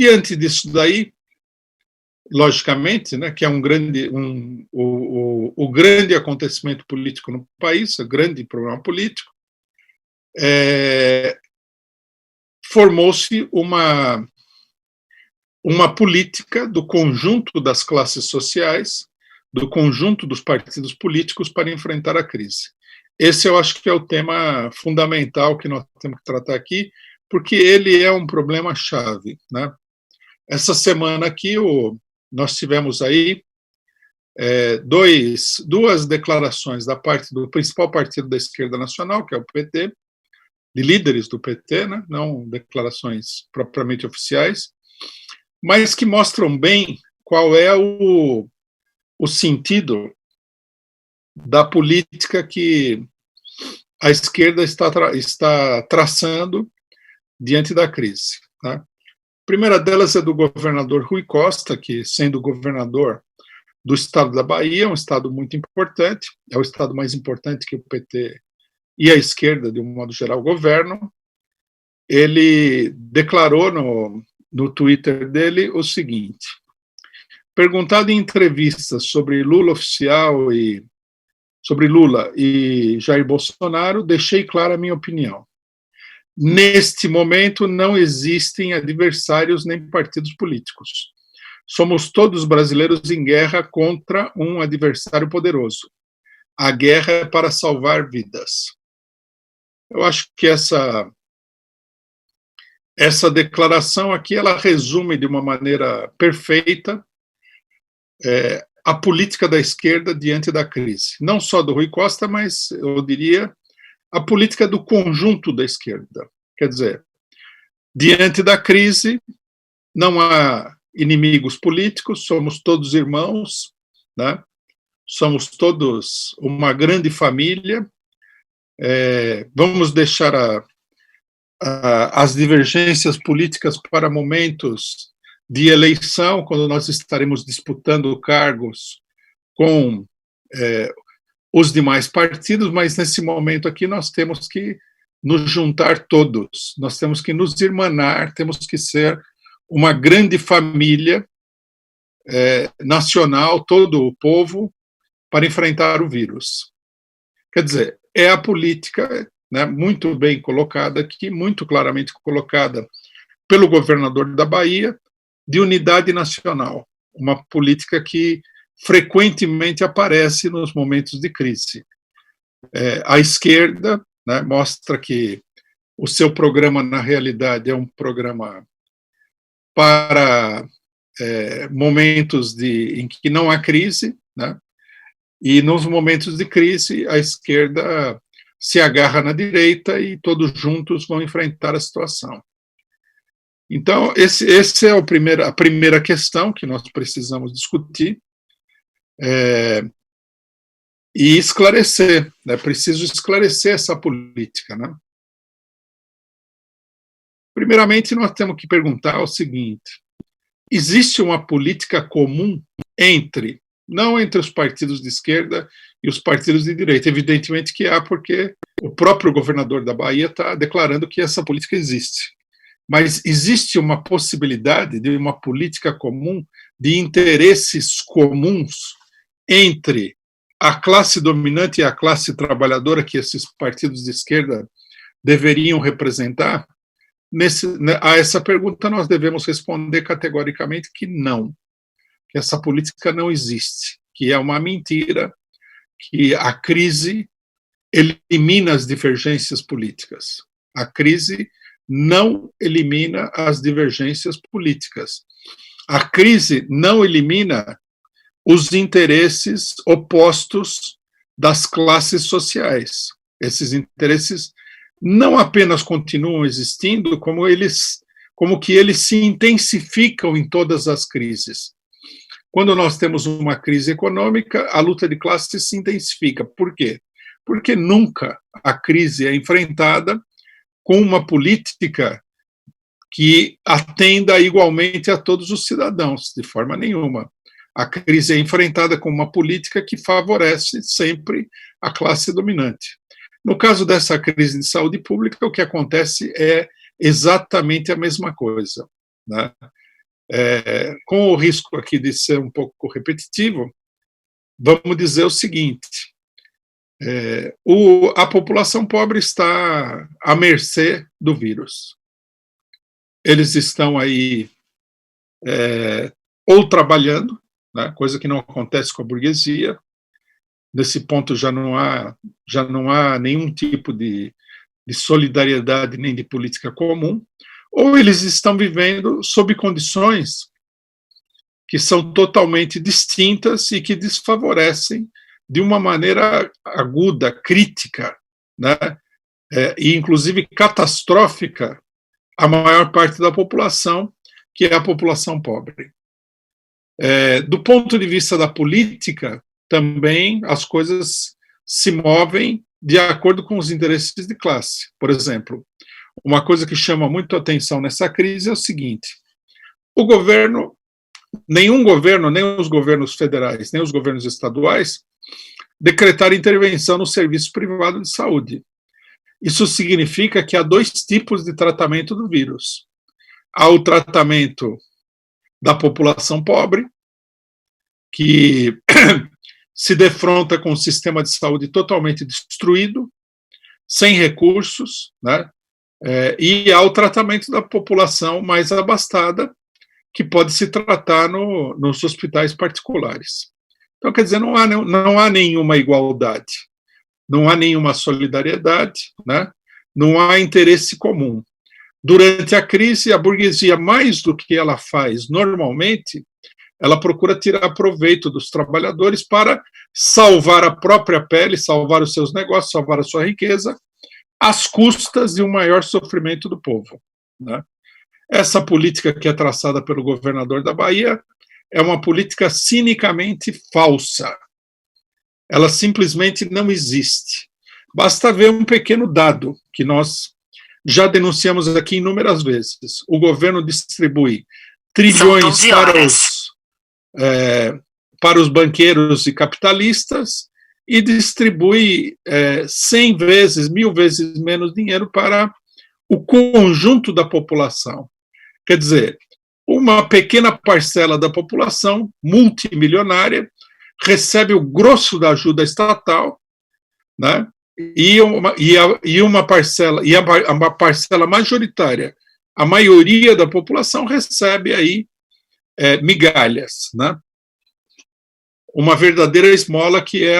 Diante disso daí, logicamente, né, que é o grande acontecimento político no país, o grande problema político, formou-se uma política do conjunto das classes sociais, do conjunto dos partidos políticos para enfrentar a crise. Esse eu acho que é o tema fundamental que nós temos que tratar aqui, porque ele é um problema-chave, né? Essa semana aqui, nós tivemos aí duas declarações da parte do principal partido da esquerda nacional, que é o PT, de líderes do PT, né? Não declarações propriamente oficiais, mas que mostram bem qual é o sentido da política que a esquerda está traçando diante da crise. Né? A primeira delas é do governador Rui Costa, que, sendo governador do estado da Bahia, um estado muito importante, é o estado mais importante que o PT e a esquerda, de um modo geral, governam. Ele declarou no Twitter dele o seguinte: perguntado em entrevistas sobre Lula oficial e sobre Lula e Jair Bolsonaro, deixei clara a minha opinião. Neste momento não existem adversários nem partidos políticos. Somos todos brasileiros em guerra contra um adversário poderoso. A guerra é para salvar vidas. Eu acho que essa declaração aqui, ela resume de uma maneira perfeita a política da esquerda diante da crise. Não só do Rui Costa, mas, eu diria, a política do conjunto da esquerda. Quer dizer, diante da crise, não há inimigos políticos, somos todos irmãos, né? Somos todos uma grande família, vamos deixar as divergências políticas para momentos de eleição, quando nós estaremos disputando cargos com os demais partidos, mas nesse momento aqui nós temos que nos juntar todos, nós temos que nos irmanar, temos que ser uma grande família nacional, todo o povo, para enfrentar o vírus. Quer dizer, é a política, né, muito bem colocada aqui, muito claramente colocada pelo governador da Bahia, de unidade nacional, uma política que frequentemente aparece nos momentos de crise. A esquerda, né, mostra que o seu programa, na realidade, é um programa para momentos em que não há crise, né, e nos momentos de crise a esquerda se agarra na direita e todos juntos vão enfrentar a situação. Então, esse é a primeira questão que nós precisamos discutir e esclarecer, né? Preciso esclarecer essa política, né? Primeiramente, nós temos que perguntar o seguinte: existe uma política comum não entre os partidos de esquerda e os partidos de direita? Evidentemente que há, porque o próprio governador da Bahia está declarando que essa política existe. Mas existe uma possibilidade de uma política comum, de interesses comuns entre a classe dominante e a classe trabalhadora que esses partidos de esquerda deveriam representar? A essa pergunta nós devemos responder categoricamente que não, que essa política não existe, que é uma mentira, que a crise elimina as divergências políticas. A crise não elimina as divergências políticas. A crise não elimina os interesses opostos das classes sociais. Esses interesses não apenas continuam existindo, como que eles se intensificam em todas as crises. Quando nós temos uma crise econômica, a luta de classes se intensifica. Por quê? Porque nunca a crise é enfrentada com uma política que atenda igualmente a todos os cidadãos, de forma nenhuma. A crise é enfrentada com uma política que favorece sempre a classe dominante. No caso dessa crise de saúde pública, o que acontece é exatamente a mesma coisa, né? Com o risco aqui de ser um pouco repetitivo, vamos dizer o seguinte: a população pobre está à mercê do vírus. Eles estão aí ou trabalhando, né, coisa que não acontece com a burguesia. Nesse ponto já não há nenhum tipo de solidariedade nem de política comum, ou eles estão vivendo sob condições que são totalmente distintas e que desfavorecem de uma maneira aguda, crítica, né, e inclusive catastrófica, a maior parte da população, que é a população pobre. Do ponto de vista da política, também as coisas se movem de acordo com os interesses de classe. Por exemplo, uma coisa que chama muito a atenção nessa crise é o seguinte: nenhum governo, nem os governos federais, nem os governos estaduais, decretaram intervenção no serviço privado de saúde. Isso significa que há dois tipos de tratamento do vírus. Há o tratamento da população pobre, que se defronta com um sistema de saúde totalmente destruído, sem recursos, né? E há o tratamento da população mais abastada, que pode se tratar nos hospitais particulares. Então, quer dizer, não há nenhuma igualdade, não há nenhuma solidariedade, né? Não há interesse comum. Durante a crise, a burguesia, mais do que ela faz normalmente, ela procura tirar proveito dos trabalhadores para salvar a própria pele, salvar os seus negócios, salvar a sua riqueza, às custas de um maior sofrimento do povo, né? Essa política que é traçada pelo governador da Bahia é uma política cinicamente falsa. Ela simplesmente não existe. Basta ver um pequeno dado que nós já denunciamos aqui inúmeras vezes. O governo distribui trilhões para os banqueiros e capitalistas e distribui 100 vezes, 1000 vezes menos dinheiro para o conjunto da população. Quer dizer, uma pequena parcela da população multimilionária recebe o grosso da ajuda estatal, né? E uma parcela majoritária, a maioria da população recebe aí migalhas, né? Uma verdadeira esmola, que é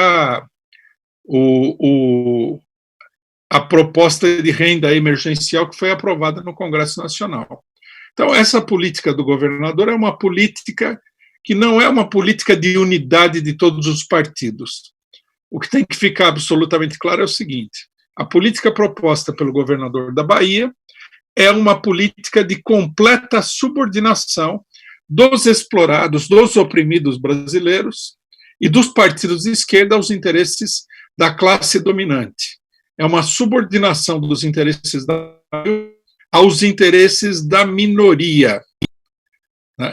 a proposta de renda emergencial que foi aprovada no Congresso Nacional. Então, essa política do governador é uma política que não é uma política de unidade de todos os partidos. O que tem que ficar absolutamente claro é o seguinte: a política proposta pelo governador da Bahia é uma política de completa subordinação dos explorados, dos oprimidos brasileiros e dos partidos de esquerda aos interesses da classe dominante. É uma subordinação dos interesses aos interesses da minoria.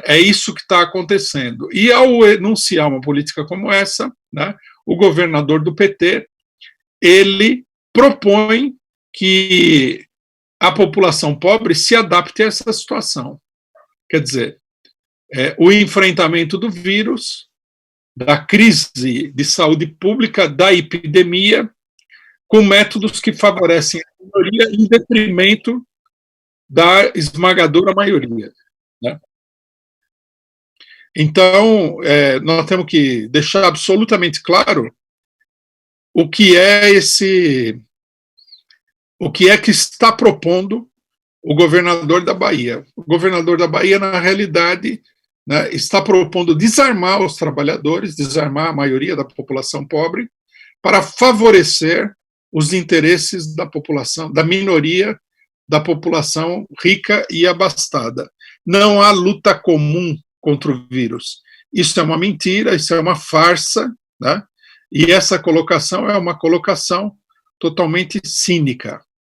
É isso que está acontecendo. E ao enunciar uma política como essa, né, o governador do PT, ele propõe que a população pobre se adapte a essa situação. Quer dizer, o enfrentamento do vírus, da crise de saúde pública, da epidemia, com métodos que favorecem a minoria em detrimento da esmagadora maioria, né? Então, nós temos que deixar absolutamente claro o que é que está propondo o governador da Bahia. O governador da Bahia, na realidade, né, está propondo desarmar os trabalhadores, desarmar a maioria da população pobre, para favorecer os interesses da população, da minoria da população rica e abastada. Não há luta comum contra o vírus. Isso é uma mentira, isso é uma farsa, né? E essa colocação é uma colocação totalmente cínica.